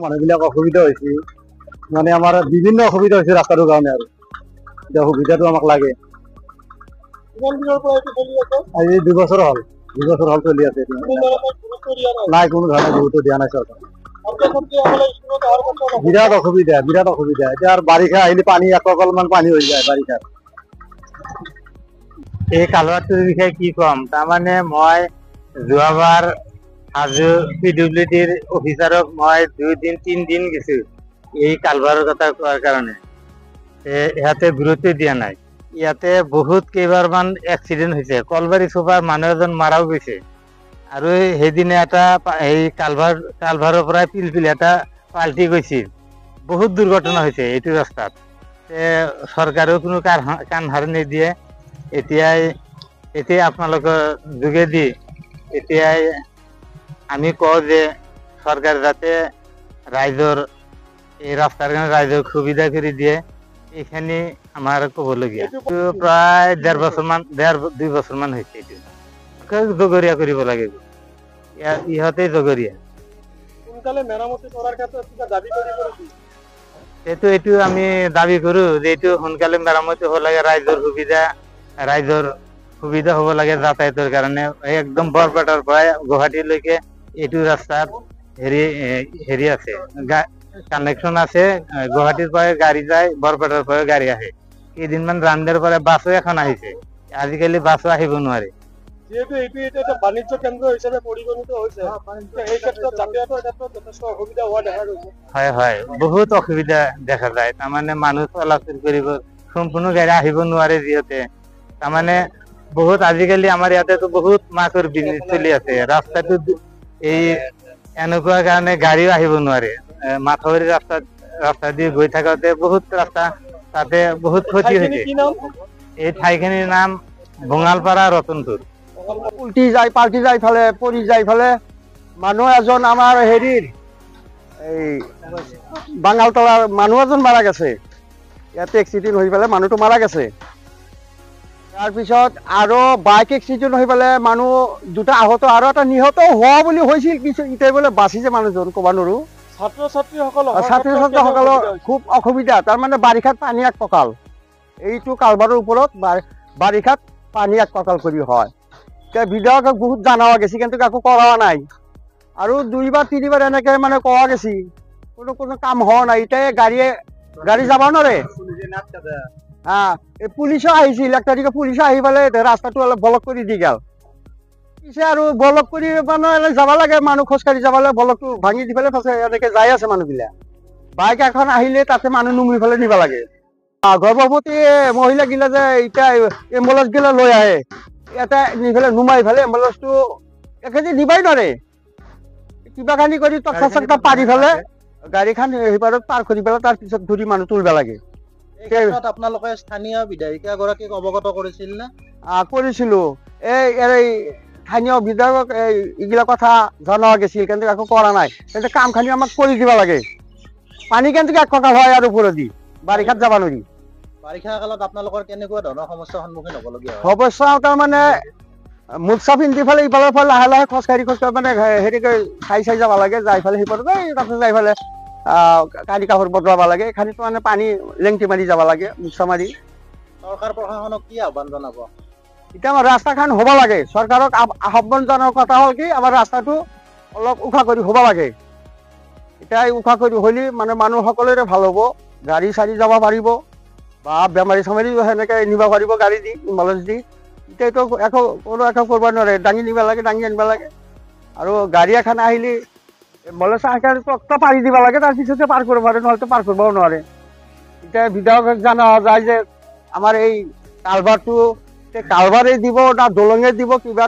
মানুহবিলাক অসুবিধা হৈছে, মানে আমাৰ বিভিন্ন অসুবিধা হৈছে ৰাস্তাটোৰ কাৰণে, আৰু এতিয়া সুবিধাটো আমাক লাগে। আজি 2 বছৰ হ'ল, 2 বছৰ হ'ল চলি আছে। নাই, কোনো ধৰণৰ গুৰুত্ব দিয়া নাই চৰকাৰে। বিৰাট অসুবিধা, বিৰাট অসুবিধা। এতিয়া আৰু বাৰিষা আহিলে পানী এককালমান পানী হৈ যায় বাৰিষাত। এই কালভাৰটোৰ বিষয়ে কি ক'ম, তাৰমানে মই যোৱাবাৰ হাজো PWDৰ অফিচাৰক মই 2-3 দিন গেছো এই কালভাৰৰ কথা কোৱাৰ কাৰণে। ইহঁতে গুৰুত্ব দিয়া নাই। ইয়াতে বহুত কেইবাৰমান এক্সিডেণ্ট হৈছে, কলবাৰী চোপাৰ মানুহ এজন মাৰাও গৈছে। আৰু সেইদিনা এটা এই কালভাৰৰ পৰা পিলপিল এটা পাল্টি গৈছিল। বহুত দুৰ্ঘটনা হৈছে এইটো ৰাস্তাত। চৰকাৰেও কোনো কাণ সাৰ নিদিয়ে। এতিয়া আপোনালোকৰ যোগেদি এতিয়াই আমি কওঁ যে চৰকাৰে যাতে ৰাইজৰ এই ৰাস্তাৰ কাৰণে ৰাইজক সুবিধা কৰি দিয়ে, এইখিনি আমাৰ ক'বলগীয়া। প্ৰায় 1.5 বছৰমান হৈছে। এইটো জগৰীয়া কৰিব লাগিব, ইহঁতে জগৰীয়া। এইটো আমি দাবী কৰো যে এইটো সোনকালে মেৰামতি হ'ব লাগে। ৰাইজৰ সুবিধা হ'ব লাগে যাতায়াতৰ কাৰণে। একদম বৰপেটাৰ পৰা গুৱাহাটীলৈকে এইটো ৰাস্তাত হেৰি আছে, কানেকশ্যন আছে। গুৱাহাটীৰ পৰা গাড়ী যায়, বৰপেটাৰ পৰা গাড়ী আহে। কেইদিনমান ৰান্দাৰ পৰা বাছো এখন আহিছে, আজিকালি বাছো আহিব নোৱাৰে। যিহেতু এইটো এটা বাণিজ্য কেন্দ্ৰ হিচাপে পৰিগণিত হৈছে, এই ক্ষেত্ৰত যাতায়াতৰ ক্ষেত্ৰত যথেষ্ট অসুবিধা হোৱা দেখা গৈছে। হয়, বহুত অসুবিধা দেখা যায়। তাৰমানে মানুহ চলাচল কৰিব, সম্পূৰ্ণ গাড়ী আহিব নোৱাৰে। যিহেতু তাৰমানে বহুত আজিকালি আমাৰ ইয়াতেতো বহুত মাছৰ বিজনেছ চলি আছে। ৰাস্তাটো এই এনেকুৱা কাৰণে গাড়ীও আহিব নোৱাৰে। মাথাউৰি ৰাস্তা দি গৈ থাকোতে বহুত ৰাস্তা তাতে বহুত ক্ষতি হৈছে। এই ঠাইখিনিৰ নাম বঙালপাৰা ৰতনপুৰ। উল্টি যায়, পাল্টি যায়, ফালে পৰি যায়। ফালে মানুহ এজন আমাৰ হেৰিৰ এই বাঙালতলাৰ মানুহ এজন মাৰা গেছে। ইয়াতে এক্সিডেণ্ট হৈ পেলাই মানুহটো মাৰা গেছে। তাৰপিছত আৰু বাইক এক্সিডেণ্ট হৈ পেলাই মানুহ 2টা আহত, আৰু এটা নিহত হোৱা বুলি হৈছিল। কিছু এতিয়া বোলে বাচিছে মানুহজন, ক'ব নোৱাৰো। ছাত্ৰ ছাত্ৰীসকলৰ খুব অসুবিধা। তাৰমানে বাৰিষাত পানী এক কঁকাল, এইটো কালভাৰৰ ওপৰত বাৰিষাত পানী এক কঁকাল কৰি হয়। এতিয়া বিধায়কক বহুত জনোৱা গেছি, কিন্তু একো কৰা নাই। আৰু 2-3 বাৰ এনেকে মানে কোৱা গেছি, কোনো কাম হোৱা নাই। এতিয়া গাড়ী যাব নোৱাৰে। পুলিচো আহিছিল, 1 তাৰিখে পুলিচো আহি পেলাই ৰাস্তাটো অলপ ব্লক কৰি দি গেল। পিছে আৰু ব্লক কৰি মানে যাব লাগে, মানুহ খোজকাঢ়ি যাব লাগে, ব্লকটো ভাঙি দি পেলাই এনেকে যাই আছে মানুহবিলাক। বাইক এখন আহিলে তাতে মানুহ নুমি পেলাই নিব লাগে। গৰ্ভৱতী মহিলাগিলা যে এতিয়া এম্বুলেন্স গিলা লৈ আহে, ইয়াতে নি পেলাই নুমাই পেলাই এম্বুলেন্সটো একেদি নিবাই নোৱাৰে। কিবা খানি কৰি তক্তা পাৰি পেলাই গাড়ীখন সেইপাৰত পাৰ কৰি পেলাই তাৰ পিছত ধৰি মানুহ তুলিব লাগে। আপোনালোকে স্থানীয় বিধায়িকা গৰাকীক অৱগত কৰিছিল নে? কৰিছিলো। এই স্থানীয় বিধায়কক এইগিলা কথা জনোৱা গৈছিল, কিন্তু একো কৰা নাই। কিন্তু কামখিনি আমাক কৰি দিব লাগে। পানী কিন্তু এক কঁকাল হয় আৰু ওপৰেদি বাৰিষাত যাব নোৱাৰি। বাৰিষা কালত আপোনালোকৰ কেনেকুৱা ধৰণৰ সমস্যাৰ সন্মুখীন হ'বলগীয়া হয়? সমস্যা তাৰমানে মোজা পিন্ধি পেলাই ইফালে লাহে খোজকাঢ়ি মানে হেৰি চাই যাব লাগে। যাই পেলাই সিপাৰত তাতে যাই পেলাই কানি কাপোৰ বদলাব লাগে। এইখানিতো মানে পানী লেংটি মাৰি যাব লাগে, মোচা মাৰি। চৰকাৰ প্ৰশাসনক কি আহ্বান জনাব? এতিয়া আমাৰ ৰাস্তাখন হ'ব লাগে। চৰকাৰক আহ্বান জনোৱাৰ কথা হ'ল কি, আমাৰ ৰাস্তাটো অলপ ওখ কৰি হ'ব লাগে। এতিয়া ওখ কৰি হ'লে মানে মানুহ সকলোৰে ভাল হ'ব। গাড়ী চাৰি যাব পাৰিব, বা বেমাৰী চেমাৰী সেনেকে নিব পাৰিব গাড়ী দি, এম্বুলেন্স দি। এতিয়াতো একো কৰিব নোৱাৰে, দাঙি নিব লাগে, দাঙি আনিব লাগে। আৰু গাড়ী এখন আহিলে এম্বুলেন্স তক্তা পাৰি দিব লাগে, তাৰপিছতে পাৰ কৰিব পাৰে, নহ'লেতো পাৰ কৰিবও নোৱাৰে। এতিয়া বিধায়কক জনোৱা যায় যে আমাৰ এই কালভাৰটো কালভাৰে দিব না দলঙে দিব, কিবা